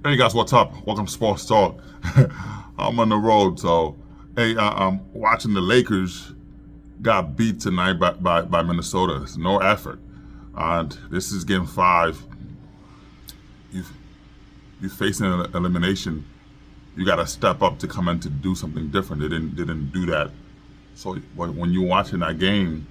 Hey guys, what's up? Welcome to Sports Talk. I'm on the road, so hey, I'm watching the Lakers got beat tonight by Minnesota. It's no effort, and this is game five. You you facing an elimination. You got to step up to come in to do something different. They didn't do that. So when you're watching that game,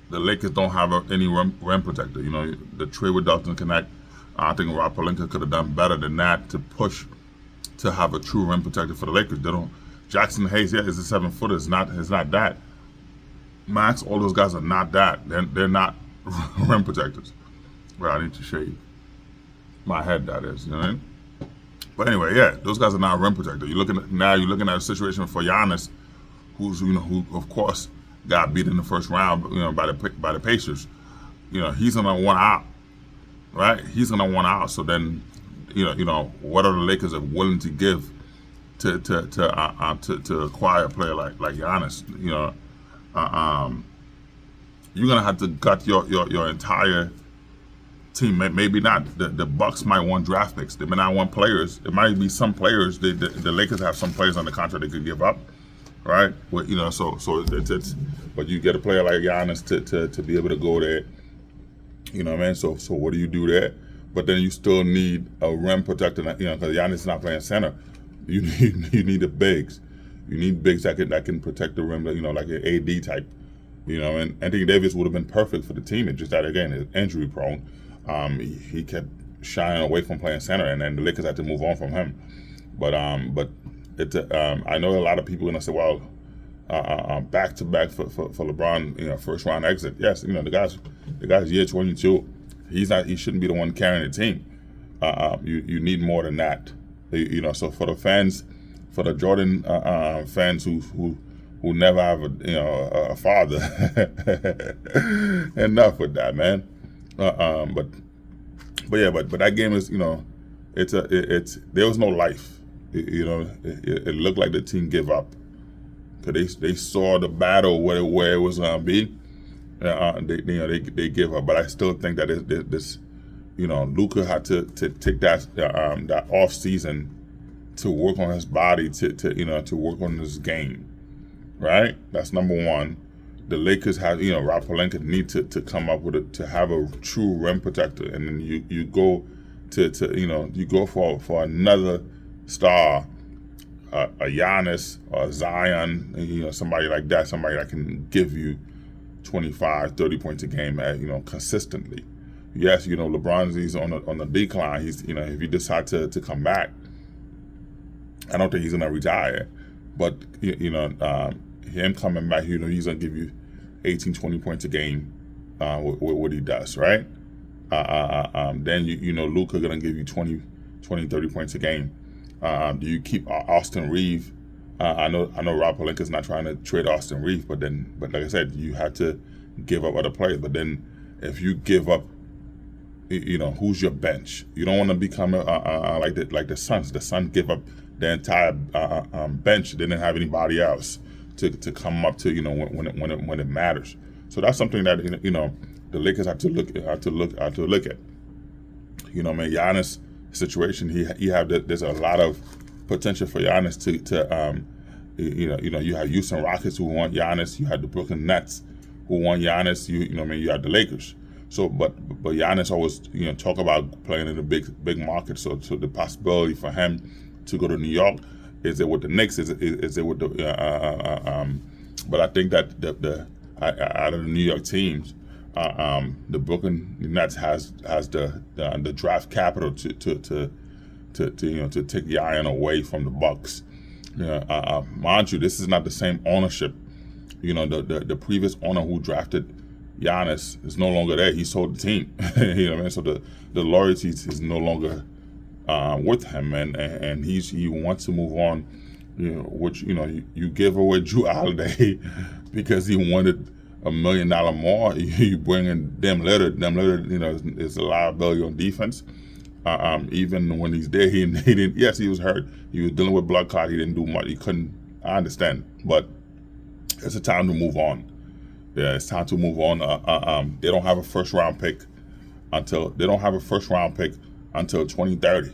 the Lakers don't have any rim protector. You know, the trade with Dalton Connect. I think Rob Pelinka could have done better than that to push to have a true rim protector for the Lakers. They don't. Jackson Hayes, yeah, is a 7-footer. It's not that. Max, all those guys are not that. They're not rim protectors. Well, I need to shave my head. That is, you know what I mean? But anyway, yeah, those guys are not rim protectors. You're looking at a situation for Giannis, who of course got beat in the first round, by the Pacers. He's gonna want out, right? He's gonna want out. So then, what are the Lakers are willing to give to acquire a player like Giannis? You're gonna have to gut your entire team. Maybe not. The Bucks might want draft picks. They may not want players. It might be some players. The Lakers have some players on the contract they could give up, right? Well, so it's but you get a player like Giannis to be able to go there. You know what I mean? So what do you do there? But then you still need a rim protector. Because Giannis is not playing center. You need the bigs. You need bigs that can protect the rim. Like an AD type. And Anthony Davis would have been perfect for the team. It's just that again, it's injury prone. He kept shying away from playing center, and then the Lakers had to move on from him. But it's I know a lot of people are gonna say, well, back to back for LeBron, first round exit. Yes, the guy's year 22. He shouldn't be the one carrying the team. You need more than that. So for the fans, for the Jordan fans who never have a father, enough with that, man. But that game is it's there was no life. It looked like the team gave up. Cause they saw the battle where it was gonna be. They give up, but I still think that this Luka had to take that off season to work on his body to work on his game, right? That's number one. The Lakers have Rob Pelinka need to come up with to have a true rim protector, and then you go you go for another star. A Giannis or Zion, somebody like that, somebody that can give you 25, 30 points a game, consistently. Yes, LeBron's on the decline. He's, if he decides to come back, I don't think he's gonna retire. But him coming back, he's gonna give you 18, 20 points a game with what he does, right? Then Luka gonna give you 20, 30 points a game. Do you keep Austin Reeves? I know Rob Pelinka's not trying to trade Austin Reeves, but like I said, you have to give up other players. But then if you give up, who's your bench? You don't want to become like the Suns. The Suns give up the entire bench. They didn't have anybody else to come up to when it matters. So that's something that the Lakers have to look at. Giannis situation, there's a lot of potential for Giannis to you have Houston Rockets who want Giannis, you had the Brooklyn Nets who want Giannis, you had the Lakers. So but Giannis always talk about playing in a big market. So the possibility for him to go to New York, is it with the Knicks? Is it with the but I think that the out of the New York teams, the Brooklyn Nets has the draft capital to take Zion away from the Bucks. Mind you, this is not the same ownership. The previous owner who drafted Giannis is no longer there. He sold the team. You know what I mean? So the loyalty is no longer with him, and he wants to move on. Which you give away Drew Holiday because he wanted $1 million more. You bring in Dem Lillard, is a liability on defense. Even when he's there, he didn't. Yes, he was hurt. He was dealing with blood clot. He didn't do much. He couldn't. I understand, but it's a time to move on. Yeah, it's time to move on. They don't have a first round pick until 2030.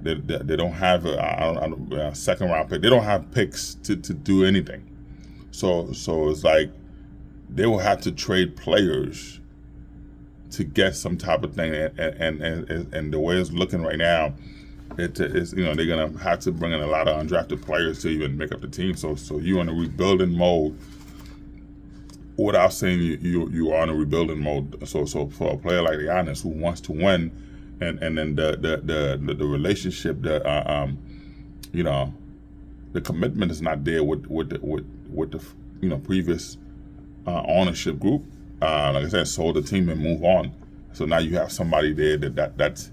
They don't have a second round pick. They don't have picks to do anything. So it's like they will have to trade players to get some type of thing. And the way it's looking right now, it is, you know, they're gonna have to bring in a lot of undrafted players to even make up the team. So you're in a rebuilding mode. Without saying you are in a rebuilding mode. So for a player like Giannis who wants to win, and then the relationship, you know, the commitment is not there with the you know, previous ownership group. Like I said, sold the team and move on. So now you have somebody there that's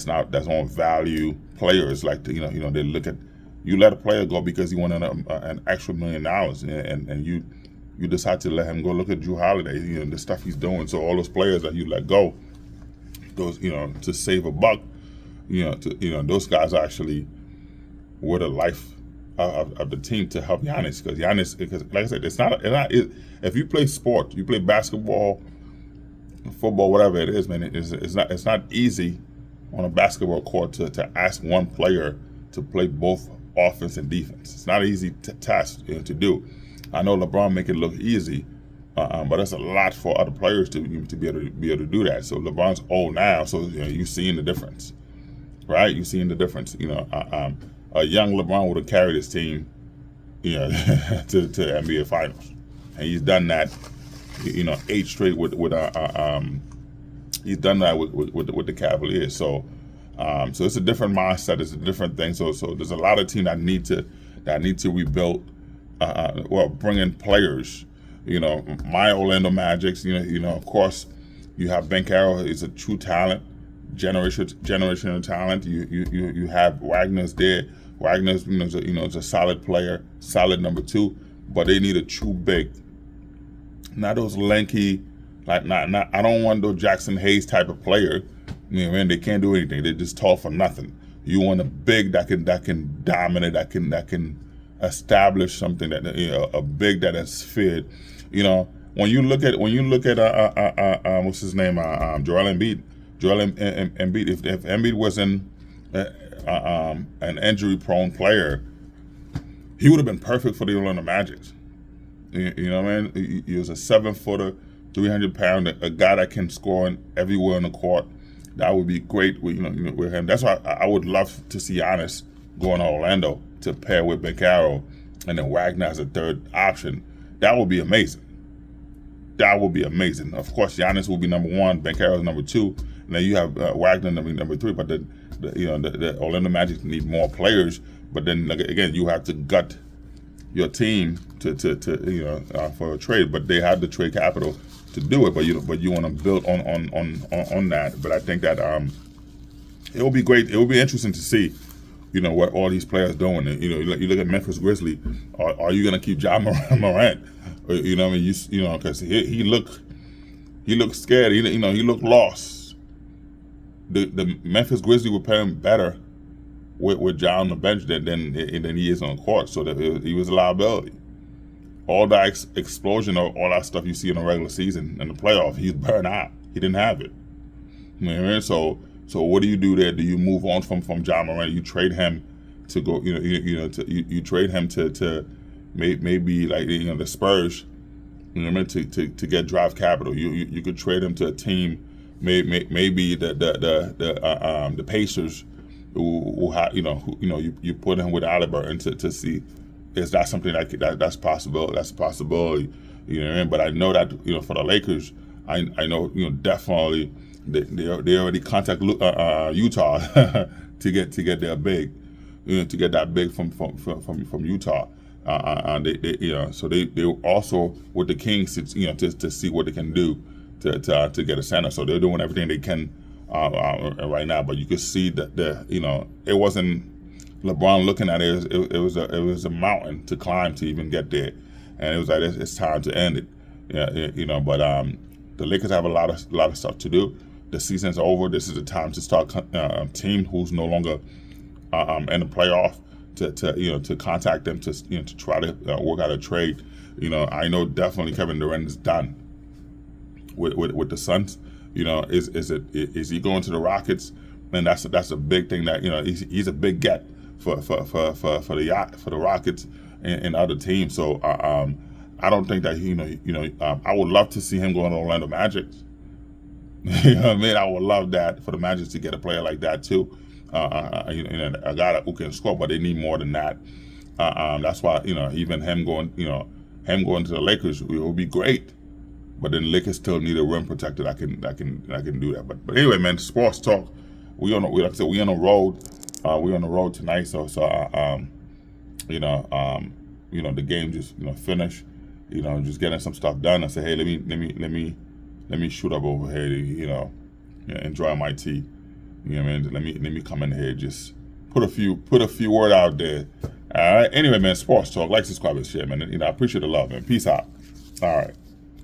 on value players. Like you know they look at, you let a player go because you wanted an extra $1 million, and you decide to let him go. Look at Drew Holiday, you know, the stuff he's doing. So all those players that you let go, those, you know, to save a buck, you know, those guys are actually were the life of the team to help Giannis, because like I said, it's not if you play sport, you play basketball, football, whatever it is, man, it's not easy on a basketball court to ask one player to play both offense and defense. It's not an easy task, you know, to do. I know LeBron make it look easy, but that's a lot for other players to be able to do that. So LeBron's old now, so you know, you're seeing the difference, right? You're seeing the difference. You know, a young LeBron would have carried his team, you know, to NBA Finals, and he's done that. You know, 8 straight with he's done that with the Cavaliers. So it's a different mindset. It's a different thing. So there's a lot of teams that need to rebuild. Bring in players. You know, my Orlando Magics. You know, of course, you have Bankero. He's a true talent, generational talent. You have Wagner's there. Wagner's, you know, is a solid player, solid number 2. But they need a true big. Not those lanky, like not. I don't want those Jackson Hayes type of player. You know, man, they can't do anything. They're just tall for nothing. You want a big that can dominate, that can establish something, that, you know, a big that has fit. You know, when you look at what's his name, Joel Embiid. If Embiid wasn't an injury-prone player, he would have been perfect for the Orlando Magic. You know what I mean? He was a 7-footer, 300-pounder, a guy that can score everywhere on the court. That would be great with, with him. That's why I would love to see Giannis going to Orlando to pair with Bankero, and then Wagner as a third option. That would be amazing. That would be amazing. Of course, Giannis will be number 1, Bankero is number 2, and then you have Wagner number 3. But the Orlando Magic need more players. But then again, you have to gut your team to for a trade. But they have the trade capital to do it. But you want to build on that. But I think that it will be great. It will be interesting to see, what all these players doing. You look at Memphis Grizzlies. Are you going to keep Ja Morant? You know what I mean? Because he looked scared. He looked lost. The Memphis Grizzlies were playing better with Ja on the bench than he is on the court. So that he was a liability. All that explosion of all that stuff you see in the regular season and the playoff, he's burned out. He didn't have it. You know what I mean? So what do you do there? Do you move on from Ja Morant? You trade him to go. You trade him to maybe like the Spurs. You know what I mean? To get draft capital. You could trade him to a team. Maybe the Pacers. Who you put him with Halliburton to see, is that something that's possible? That's a possibility. You know what I mean? But I know that for the Lakers, I know definitely they already contact Utah to get their big, to get that big from Utah. So they also with the Kings to see what they can do to get a center. So they're doing everything they can right now. But you could see that it wasn't LeBron looking at it. It was a mountain to climb to even get there, and it was like it's time to end it. Yeah, but the Lakers have a lot of stuff to do. The season's over. This is the time to start team who's no longer in the playoff to contact them to try to work out a trade. I know definitely Kevin Durant is done with the Suns. Is he going to the Rockets? And that's a big thing that he's a big get for the Rockets and other teams. So I don't think that I would love to see him going to Orlando Magic. You know what I mean? I would love that for the Magic to get a player like that too. A guy who can score, but they need more than that. That's why even him going to the Lakers would be great. But then Lakers still need a rim protector that can do that. But anyway, man, sports talk. We on the road. We on the road tonight. So the game just finished. Just getting some stuff done. I said, hey, let me shoot up over here. Enjoy my tea. You know what I mean? Let me come in here, just put a few word out there. All right. Anyway, man, sports talk. Like, subscribe, and share, man. I appreciate the love, man. Peace out. All right.